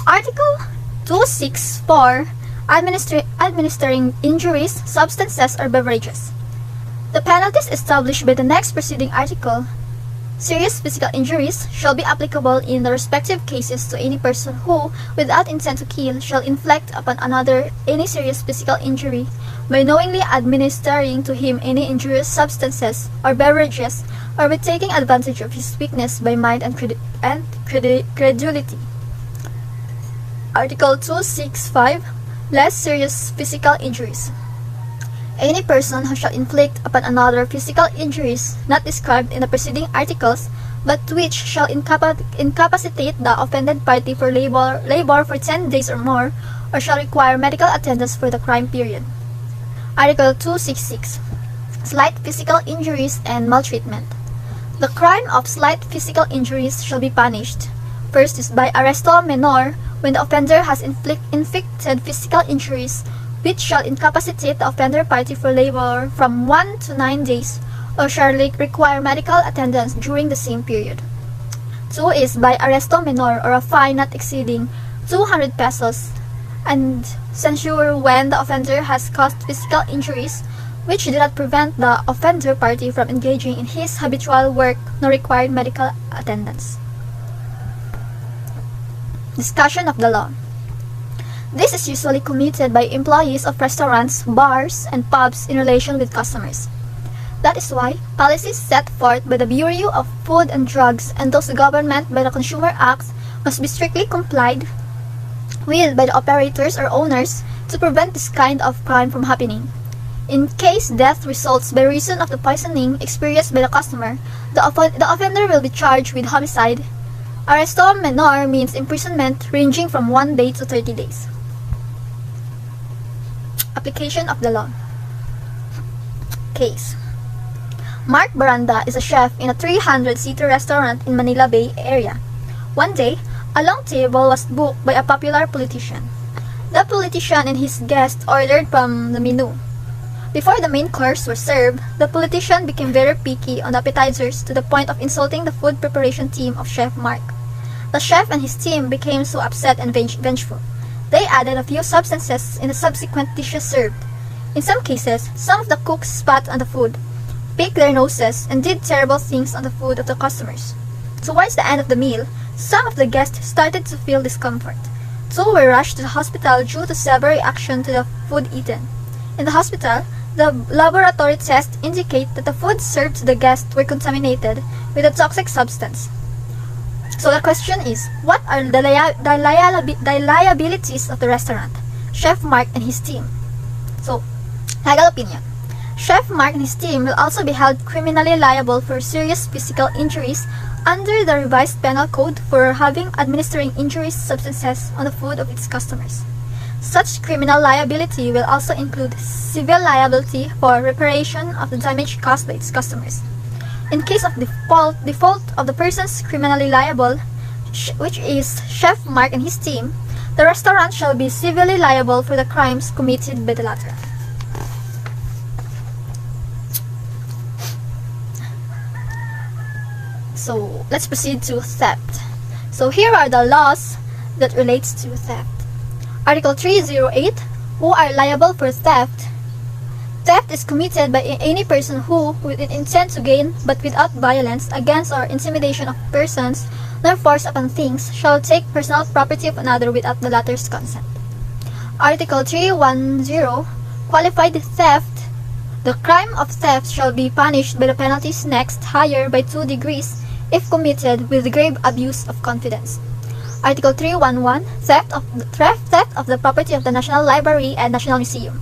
Article 264, administering injuries, substances, or beverages. The penalties established by the next preceding article, serious physical injuries, shall be applicable in the respective cases to any person who, without intent to kill, shall inflict upon another any serious physical injury by knowingly administering to him any injurious substances or beverages, or by taking advantage of his weakness by mind and credulity. Article 265, less serious physical injuries. Any person who shall inflict upon another physical injuries not described in the preceding articles, but which shall incapacitate the offended party for labor for 10 days or more, or shall require medical attendance for the crime period. Article 266. Slight physical injuries and maltreatment. The crime of slight physical injuries shall be punished. First is by arresto menor, when the offender has inflicted physical injuries which shall incapacitate the offender party for labor from 1 to 9 days, or shall require medical attendance during the same period. 2 is by arresto menor, or a fine not exceeding 200 pesos, and censure when the offender has caused physical injuries which do not prevent the offender party from engaging in his habitual work nor required medical attendance. Discussion of the law. This is usually committed by employees of restaurants, bars, and pubs in relation with customers. That is why policies set forth by the Bureau of Food and Drugs and those governed by the Consumer Act must be strictly complied with by the operators or owners to prevent this kind of crime from happening. In case death results by reason of the poisoning experienced by the customer, the offender will be charged with homicide. Arresto menor means imprisonment ranging from 1 day to 30 days. Application of the law. Case. Mark Baranda is a chef in a 300-seater restaurant in Manila Bay area. One day, a long table was booked by a popular politician. The politician and his guest ordered from the menu. Before the main course was served, the politician became very picky on the appetizers to the point of insulting the food preparation team of Chef Mark. The chef and his team became so upset and vengeful. They added a few substances in the subsequent dishes served. In some cases, some of the cooks spat on the food, picked their noses, and did terrible things on the food of the customers. Towards the end of the meal, some of the guests started to feel discomfort. 2 were rushed to the hospital due to severe reaction to the food eaten. In the hospital, the laboratory tests indicate that the food served to the guests were contaminated with a toxic substance. So the question is, what are the liabilities of the restaurant, Chef Mark and his team? So, legal opinion. Chef Mark and his team will also be held criminally liable for serious physical injuries under the revised penal code for administering injurious substances on the food of its customers. Such criminal liability will also include civil liability for reparation of the damage caused by its customers. In case of default of the persons criminally liable, which is Chef Mark and his team, the restaurant shall be civilly liable for the crimes committed by the latter. So let's proceed to theft. So here are the laws that relates to theft. Article 308, who are liable for theft. Theft is committed by any person who, with an intent to gain, but without violence against or intimidation of persons, nor force upon things, shall take personal property of another without the latter's consent. Article 310, qualified theft. The crime of theft shall be punished by the penalties next higher by 2 degrees if committed with grave abuse of confidence. Article 311, theft of the property of the National Library and National Museum.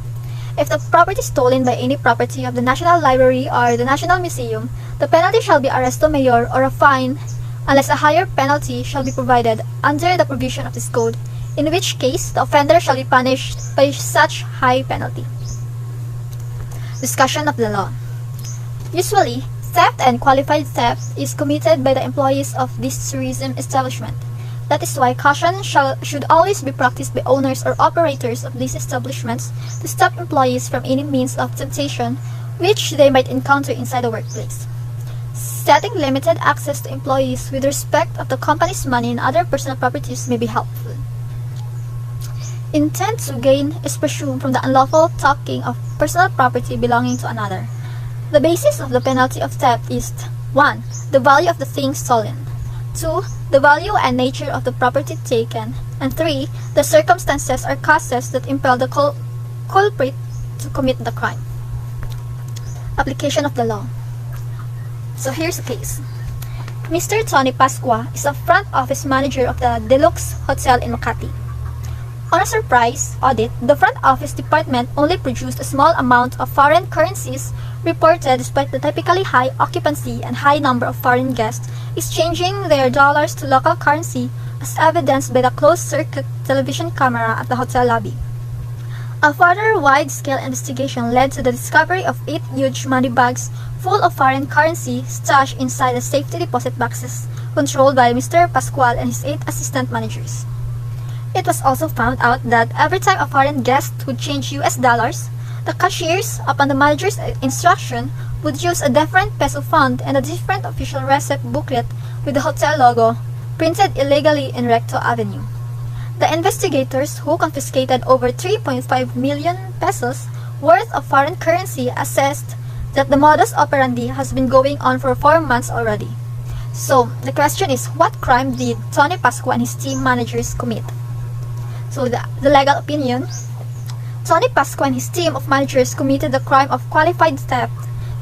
If the property stolen by any property of the National Library or the National Museum, the penalty shall be arresto mayor or a fine, unless a higher penalty shall be provided under the provision of this code, in which case the offender shall be punished by such high penalty. Discussion of the law. Usually, theft and qualified theft is committed by the employees of this tourism establishment. That is why caution should always be practiced by owners or operators of these establishments to stop employees from any means of temptation which they might encounter inside the workplace. Setting limited access to employees with respect of the company's money and other personal properties may be helpful. Intent to gain is presumed from the unlawful taking of personal property belonging to another. The basis of the penalty of theft is 1. The value of the thing stolen, 2. The value and nature of the property taken, and 3. The circumstances or causes that impel the culprit to commit the crime. Application of the law. So here's the case. Mr. Tony Pascua is a front office manager of the Deluxe Hotel in Makati. On a surprise audit, the front office department only produced a small amount of foreign currencies reported despite the typically high occupancy and high number of foreign guests exchanging their dollars to local currency, as evidenced by the closed-circuit television camera at the hotel lobby. A further wide-scale investigation led to the discovery of 8 huge money bags full of foreign currency stashed inside the safety deposit boxes controlled by Mr. Pascual and his 8 assistant managers. It was also found out that every time a foreign guest would change US dollars, the cashiers, upon the manager's instruction, would use a different peso fund and a different official receipt booklet with the hotel logo, printed illegally in Recto Avenue. The investigators, who confiscated over 3.5 million pesos worth of foreign currency, assessed that the modus operandi has been going on for 4 months already. So, the question is, what crime did Tony Pascua and his team managers commit? So, the legal opinion, Tony Pascua and his team of managers committed the crime of qualified theft.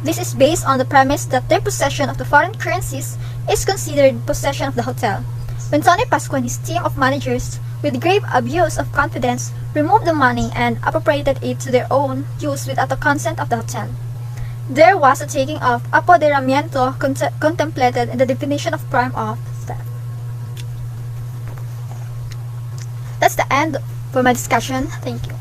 This is based on the premise that their possession of the foreign currencies is considered possession of the hotel. When Tony Pascua and his team of managers, with grave abuse of confidence, removed the money and appropriated it to their own use without the consent of the hotel, there was a taking of apoderamiento contemplated in the definition of crime of theft. That's the end for my discussion. Thank you.